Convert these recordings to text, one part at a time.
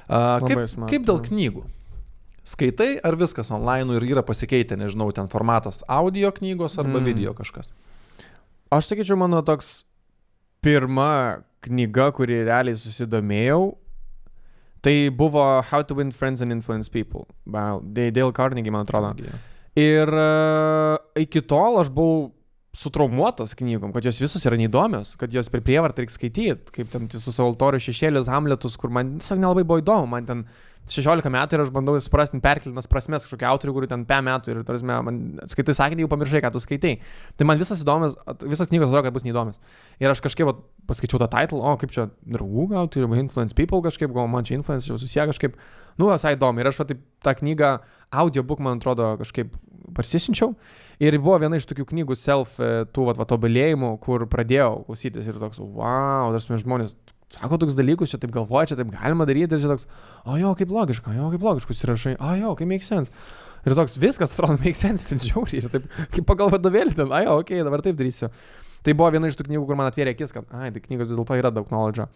Kaip dėl knygų? Skaitai ar viskas online ir yra pasikeitę, nežinau, ten formatas audio knygos arba video kažkas? Aš sakyčiau, mano toks pirma knyga, kuri realiai susidomėjau, tai buvo How to Win Friends and Influence People. Dale Carnegie, man atrodo. Ir iki tol aš buvau sutraumuotas knygom, kad jos visos yra neįdomios, kad jos per prievartą reikia skaityti, kaip ten su savo altorių šešėlius, Hamletus, kur man tiesiog nelabai buvo įdomu, man ten 16 metų ir aš bandau suprasti perkelinas prasmes kažkokių autorių, kurių ten 5 metų ir tarsi man skaitai sakinį, jau pamiršai, ką tu skaitai. Tai man visas knygos atrodo, kad bus neįdomios. Ir aš kažkaip paskaičiau tą title, kaip čia draugų gauti, Influence People kažkaip, gal man čia influence jau susiję kažkaip, visai įdomu. Ir aš taip tą knygą audiobook, man atrodo, kažkaip parsisinčiau. Ir buvo viena iš tokių knygų tobulėjimų, kur pradėjau klausytis ir toks, wow, tarsi žmonės sako toks dalykus, čia taip galvoja, čia taip galima daryti, ir čia toks, kaip logiška, įsirašai, kaip make sense. Ir toks viskas atrodo make sense, ten žiauriai, ir taip, kaip pagal vadovėlį ten, dabar taip darysiu. Tai buvo viena iš tų knygų, kur man atvėrė akis, kad, tai knygos vis dėlto yra daug knowledge.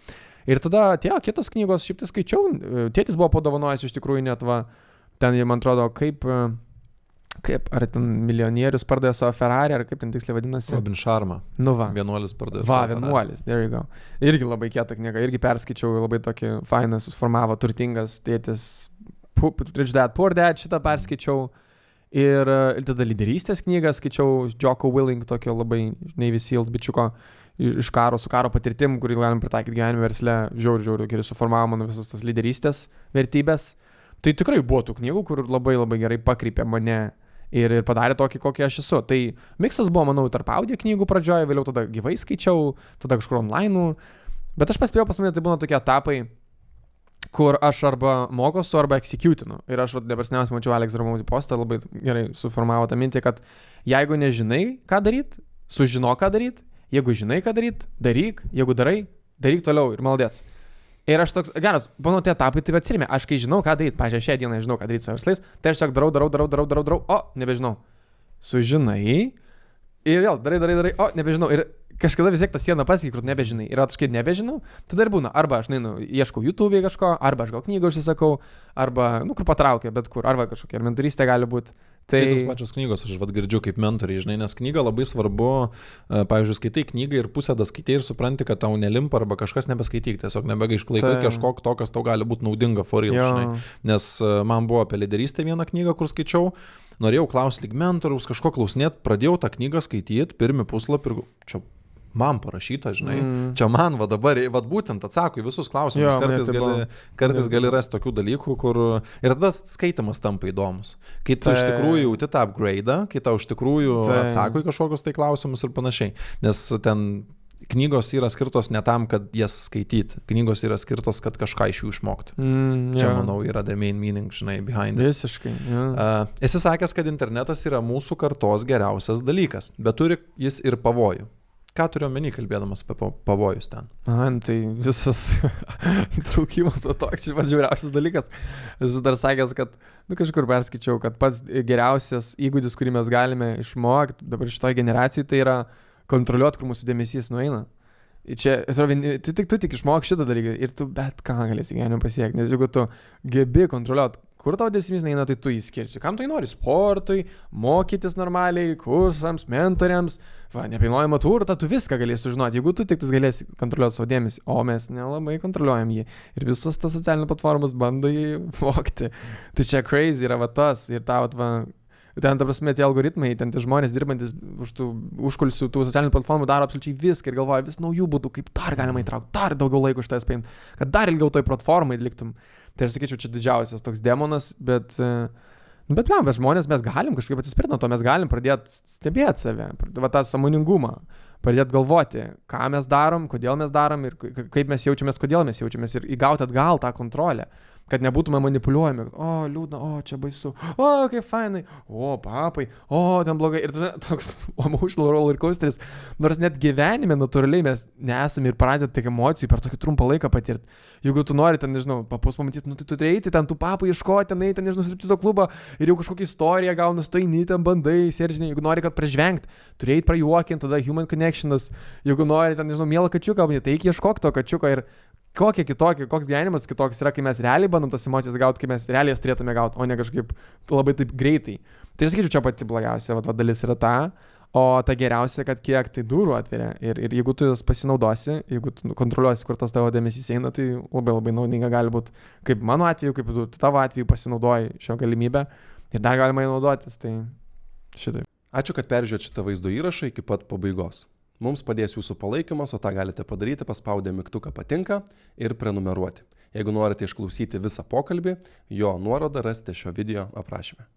Ir tada atėjo kitos knygos, šiaip tai skaičiau, tėtis buvo padovanojęs iš tikrųjų net, ten, man atrodo, ar ten milijonierius pardavė savo Ferrari, ar kaip ten tiksliai vadinasi? Robin Sharma. Vienuolis pardavė savo Ferrari. Vienuolis, there you go. Irgi labai kieta knyga, irgi perskaičiau, labai tokį fainą suformavo, turtingas tėtis, Rich Dad, Poor Dad, šitą perskaičiau. Ir tada lyderystės knygą skaičiau, Jocko Willing, tokio labai Navy Seals bičiuko, iš karo, su karo patirtim, kurį galim pritaikyti gyvenime versle, žiauriai gerai suformavo mano visas tas lyderystės vertybės. Tai tikrai buvo tų knygų, kur labai gerai pakreipė mane ir padarė tokį, kokį aš esu. Tai miksas buvo, manau, tarp audio knygų pradžioje, vėliau tada gyvai skaičiau, tada kažkur online. Bet aš paspėjau, pas mane tai būna tokie etapai, kur aš arba mokosu, arba executinu. Ir aš dabar seniausiai mačiau Alex Ramauti postą, labai gerai suformavo tą mintį, kad jeigu nežinai, ką daryti, sužino, ką daryti, jeigu žinai, ką daryti, daryk, jeigu daryk toliau ir maldėts. Ir aš toks, geras, manau, tie etapai taip atsirimė. Aš kai žinau, ką daryti, pažiūrėjau, šią dieną žinau, ką daryti su verslais, tai aš tiesiog darau, nebežinau. Sužinai ir vėl darai, nebežinau. Ir kažkada vis tiek tą sieną pasiekia, kur nebežinai. Ir aš kai nebežinau, tada ir būna. Arba aš ieškau YouTube'e kažko, arba aš gal knygą užsisakau, arba, kur patraukia, bet kur, arba kažkokia mentorystė gali būti. Tai tos pačios knygos aš girdžiu kaip mentoriai, žinai, nes knyga labai svarbu, pavyzdžiui, skaitai knygą ir pusę skaitai ir supranti, kad tau nelimpa arba kažkas nebeskaityk, tiesiog nebegaišk laiko kažkok to, kas tau gali būti naudinga for real, žinai. Nes man buvo apie lyderystę vieną knygą, kur skaičiau, norėjau klausti lyg mentoriaus, kažko klausinėt, pradėjau tą knygą skaityti, pirmį puslapį ir čia man parašyta, žinai, čia man dabar, būtent atsako į visus klausimus, kartais gali rasti tokių dalykų, kur ir tada skaitimas tampa įdomus. Kai tu iš tikrųjų jauti tą upgrade'ą, kai tau iš tikrųjų atsako į kažkokius tai klausimus ir panašiai, nes ten knygos yra skirtos ne tam, kad jas skaityti, knygos yra skirtos, kad kažką iš jų išmokti. Čia, manau, yra the main meaning, žinai, behind it. Visiškai, esi sakęs, kad internetas yra mūsų kartos geriausias dalykas, bet turi jis ir pavojų. Ką turiu omeny, kalbėdamas apie pavojus ten? Tai visas įtraukimas toks žiauriausias dalykas. Esu dar sakęs, kad, kažkur perskaičiau, kad pats geriausias įgūdis, kurį mes galime išmokti dabar šitoj generacijai, tai yra kontroliuoti, kur mūsų dėmesys nueina. Čia, tu tik išmok šitą dalyką ir tu bet ką galėsi gyvenime pasiekti, nes jeigu tu gebi kontroliuoti, kur tavo dėmesys neina, tai tu įskirsi. Kam tu nori? Sportui, mokytis normaliai, kursams, mentoriams, nepilnojamą turtą, tu viską galėsi sužinoti, jeigu tu tik galėsi kontroliuoti savo dėmesį, o mes nelabai kontroliuojam jį. Ir visos tas socialinės platformos bando jį vokti. Tai čia crazy yra tas ir tau ten, ta prasme, tie algoritmai, ten tie žmonės dirbantis užkulisių tų socialinių platformų daro absoliučiai viską ir galvoja vis naujų būdų, kaip dar galima įtraukti, dar daugiau laiko iš tavęs paimti, kad dar ilgiau toj platformai liktum. Tai aš sakyčiau, čia didžiausias toks demonas, bet žmonės mes galim kažkaip atsispirti nuo to, mes galim pradėti stebėti save, tą sąmoningumą, pradėti galvoti, ką mes darom, kodėl mes darom ir kaip mes jaučiamės, kodėl mes jaučiamės ir įgauti atgal tą kontrolę. Kad nebūtume manipuliuojami, liūdna, čia baisu, kaip fainai, papai, ten blogai. Ir toks emotional roller coasteris, nors net gyvenime natūraliai mes nesame ir pradėt tiek emocijų per tokį trumpą laiką patirti. Jeigu tu nori ten, nežinau, papus pamatyti, tai tu turi eiti ten tų papų ieškoti, ten, nežinau, striptizo klubą ir jau kažkokią istoriją gauni, stoini ten, bandai, seržinai, jeigu nori, kad pražvengti, turi eiti prajuokinti, tada human connectionas, jeigu nori ten, nežinau, mielą kačiuką, tai eik ieškok to kačiuko ir koks gyvenimas kitoks yra, kai mes realiai bandom tas emocijas gauti, kai mes realiai jas turėtume gauti, o ne kažkaip labai taip greitai. Tai aš sakyčiau, čia pati blogiausia dalis yra ta, o ta geriausia, kad kiek tai durų atveria. Ir jeigu tu jas pasinaudosi, jeigu tu kontroliuosi, kur tas tavo dėmesys eina, tai labai naudinga gali būti, kaip mano atveju, kaip tu tavo atveju pasinaudoji šio galimybę ir dar galima įnaudotis. Tai šitai. Ačiū, kad peržiūrėt šitą vaizdo įrašą iki pat pabaigos. Mums padės jūsų palaikymas, o tą galite padaryti paspaudę mygtuką patinka ir prenumeruoti. Jeigu norite išklausyti visą pokalbį, jo nuorodą rasite šio video aprašyme.